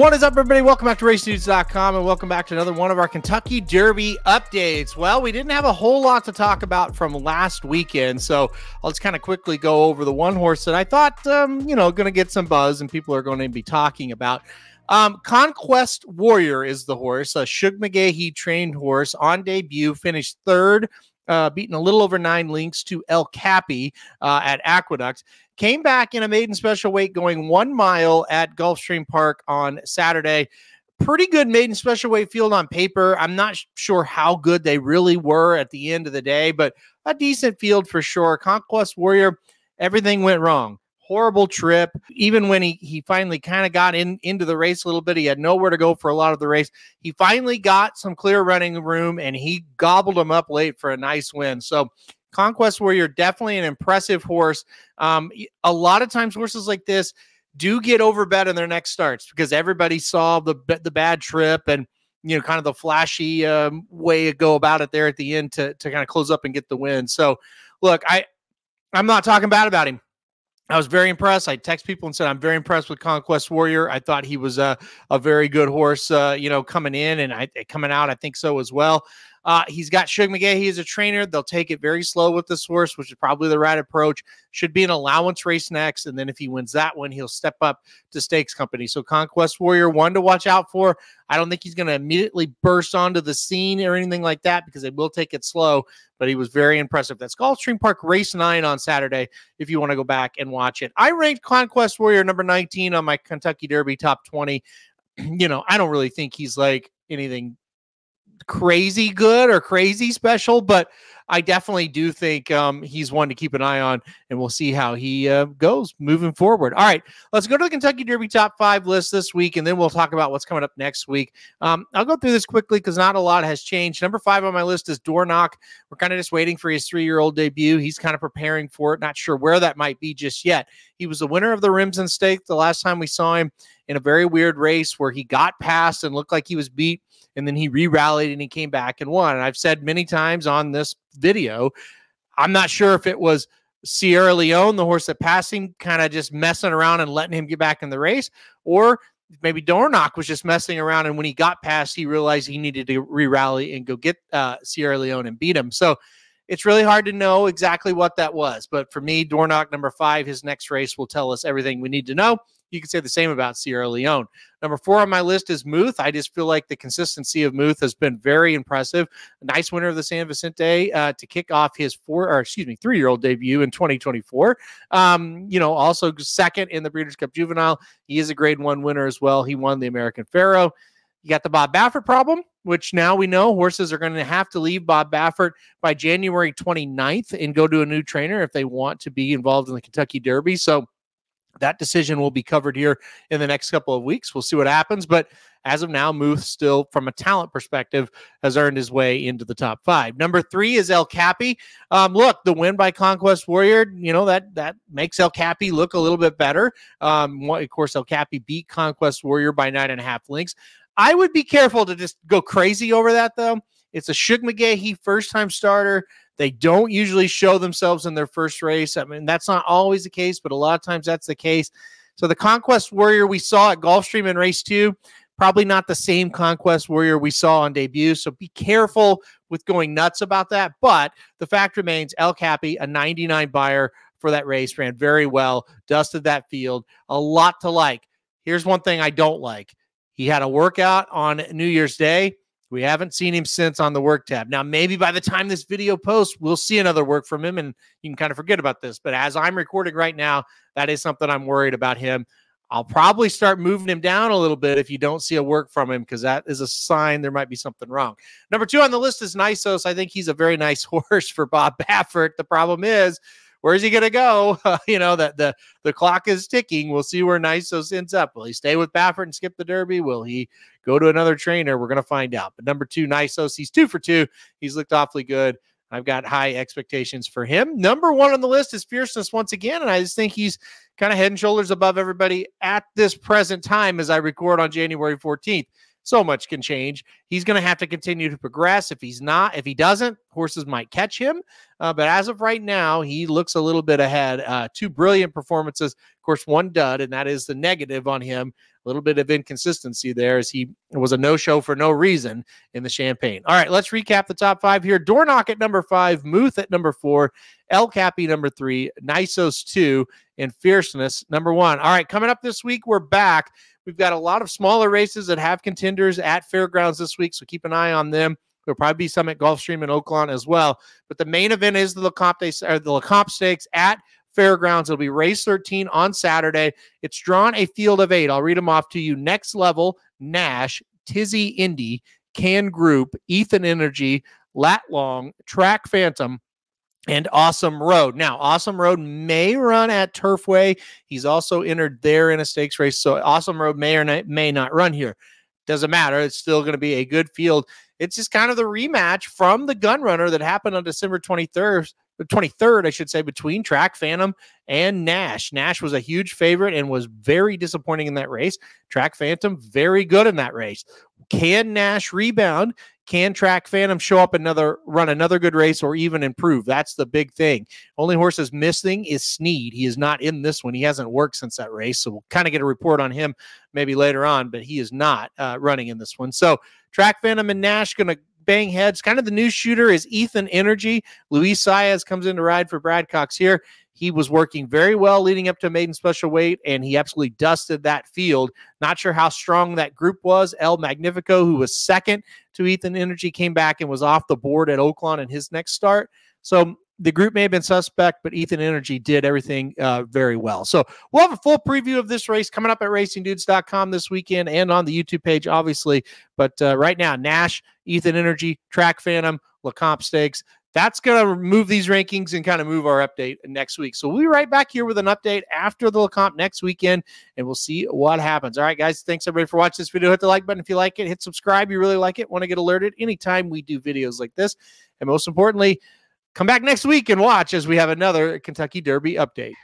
What is up, everybody? Welcome back to RaceNews.com and welcome back to another one of our Kentucky Derby updates. Well, we didn't have a whole lot to talk about from last weekend, so I'll just kind of quickly go over the one horse that I thought, going to get some buzz and people are going to be talking about. Conquest Warrior is the horse, a Shug McGahee trained horse on debut, finished third, beating a little over 9 lengths to El Capi at Aqueduct. Came back in a maiden special weight going 1 mile at Gulfstream Park on Saturday. Pretty good maiden special weight field on paper. I'm not sure how good they really were at the end of the day, but a decent field for sure. Conquest Warrior, everything went wrong. Horrible trip. Even when he finally kind of got into the race a little bit, he had nowhere to go for a lot of the race. He finally got some clear running room, and he gobbled him up late for a nice win. So Conquest Warrior, definitely an impressive horse. A lot of times horses like this do get overbet in their next starts because everybody saw the bad trip and, kind of the flashy way to go about it there at the end to kind of close up and get the win. So, look, I'm not talking bad about him. I was very impressed. I text people and said, I'm very impressed with Conquest Warrior. I thought he was a very good horse, coming in and coming out. I think so as well. He's got Shug McGahee as a trainer. They'll take it very slow with this horse, which is probably the right approach. Should be an allowance race next. And then if he wins that one, he'll step up to stakes company. So Conquest Warrior, one to watch out for. I don't think he's going to immediately burst onto the scene or anything like that because they will take it slow, but he was very impressive. That's Gulfstream Park race 9 on Saturday if you want to go back and watch it. I ranked Conquest Warrior number 19 on my Kentucky Derby top 20. I don't really think he's like anything crazy good or crazy special, but I definitely do think he's one to keep an eye on, and we'll see how he goes moving forward. All right, let's go to the Kentucky Derby top 5 list this week, and then we'll talk about what's coming up next week. I'll go through this quickly because not a lot has changed. Number 5 on my list is Door Knock. We're kind of just waiting for his 3-year-old debut. He's kind of preparing for it. Not sure where that might be just yet. He was the winner of the Remsen Stake the last time we saw him in a very weird race where he got past and looked like he was beat, and then he re-rallied and he came back and won. And I've said many times on this video, I'm not sure if it was Sierra Leone, the horse that passed him, kind of just messing around and letting him get back in the race, or maybe Dornock was just messing around, and when he got past, he realized he needed to re-rally and go get Sierra Leone and beat him. So it's really hard to know exactly what that was. But for me, Dornock, number 5, his next race will tell us everything we need to know. You can say the same about Sierra Leone. Number 4 on my list is Muth. I just feel like the consistency of Muth has been very impressive. A nice winner of the San Vicente to kick off his 3-year-old debut in 2024. Also second in the Breeders' Cup Juvenile. He is a Grade 1 winner as well. He won the American Pharoah. You got the Bob Baffert problem, which now we know horses are going to have to leave Bob Baffert by January 29th and go to a new trainer if they want to be involved in the Kentucky Derby. So that decision will be covered here in the next couple of weeks. We'll see what happens. But as of now, Muth still, from a talent perspective, has earned his way into the top 5. Number 3 is El Capi. Look, the win by Conquest Warrior, that makes El Capi look a little bit better. Of course, El Capi beat Conquest Warrior by 9.5 lengths. I would be careful to just go crazy over that, though. It's a Shug McGahee first-time starter. They don't usually show themselves in their first race. I mean, that's not always the case, but a lot of times that's the case. So the Conquest Warrior we saw at Gulfstream in race 2, probably not the same Conquest Warrior we saw on debut. So be careful with going nuts about that. But the fact remains, El Capi, a 99 buyer for that race, ran very well, dusted that field. A lot to like. Here's one thing I don't like. He had a workout on New Year's Day. We haven't seen him since on the work tab. Now, maybe by the time this video posts, we'll see another work from him, and you can kind of forget about this. But as I'm recording right now, that is something I'm worried about him. I'll probably start moving him down a little bit if you don't see a work from him, because that is a sign there might be something wrong. Number 2 on the list is Nisos. I think he's a very nice horse for Bob Baffert. The problem is, where's he going to go? That the clock is ticking. We'll see where Nisos ends up. Will he stay with Baffert and skip the Derby? Will he go to another trainer? We're going to find out. But number 2, Nisos, he's 2 for 2. He's looked awfully good. I've got high expectations for him. Number 1 on the list is Fierceness once again, and I just think he's kind of head and shoulders above everybody at this present time as I record on January 14th. So much can change. He's going to have to continue to progress. If he doesn't, horses might catch him. But as of right now, he looks a little bit ahead. 2 brilliant performances. Of course, 1 dud, and that is the negative on him. little bit of inconsistency there as he was a no-show for no reason in the Champagne. All right, let's recap the top 5 here. Dornock at number 5, Muth at number 4, El Capi number 3, Nisos 2, and Fierceness number 1. All right, coming up this week, we're back. We've got a lot of smaller races that have contenders at fairgrounds this week, so keep an eye on them. There'll probably be some at Gulfstream and Oaklawn as well. But the main event is the LeCompte Stakes at fairgrounds. It'll be race 13 on Saturday. It's drawn a field of 8. I'll read them off to you. Next Level, Nash, Tizzy Indy, Can Group, Ethan Energy, Lat Long, Track Phantom, and Awesome Road. Now, Awesome Road may run at Turfway. He's also entered there in a stakes race, so Awesome Road may or may not run here. Doesn't matter. It's still going to be a good field. It's just kind of the rematch from the Gun Runner that happened on December 23rd, I should say, between Track Phantom and Nash. Nash was a huge favorite and was very disappointing in that race. Track Phantom, very good in that race. Can Nash rebound? Can Track Phantom show up run another good race or even improve? That's the big thing. Only horse is missing is Sneed. He is not in this one. He hasn't worked since that race, so we'll kind of get a report on him maybe later on, but he is not running in this one. So Track Phantom and Nash going to bang heads. Kind of the new shooter is Ethan Energy. Luis Saez comes in to ride for Brad Cox here. He was working very well leading up to maiden special weight, and he absolutely dusted that field. Not sure how strong that group was. El Magnifico, who was second to Ethan Energy, came back and was off the board at Oaklawn in his next start. So the group may have been suspect, but Ethan Energy did everything very well. So we'll have a full preview of this race coming up at racingdudes.com this weekend and on the YouTube page, obviously. But right now, Nash, Ethan Energy, Track Phantom, LeCompte Stakes. That's going to move these rankings and kind of move our update next week. So we'll be right back here with an update after the LeCompte next weekend, and we'll see what happens. All right, guys, thanks everybody for watching this video. Hit the like button if you like it. Hit subscribe. You really like it. Want to get alerted anytime we do videos like this. And most importantly, come back next week and watch as we have another Kentucky Derby update.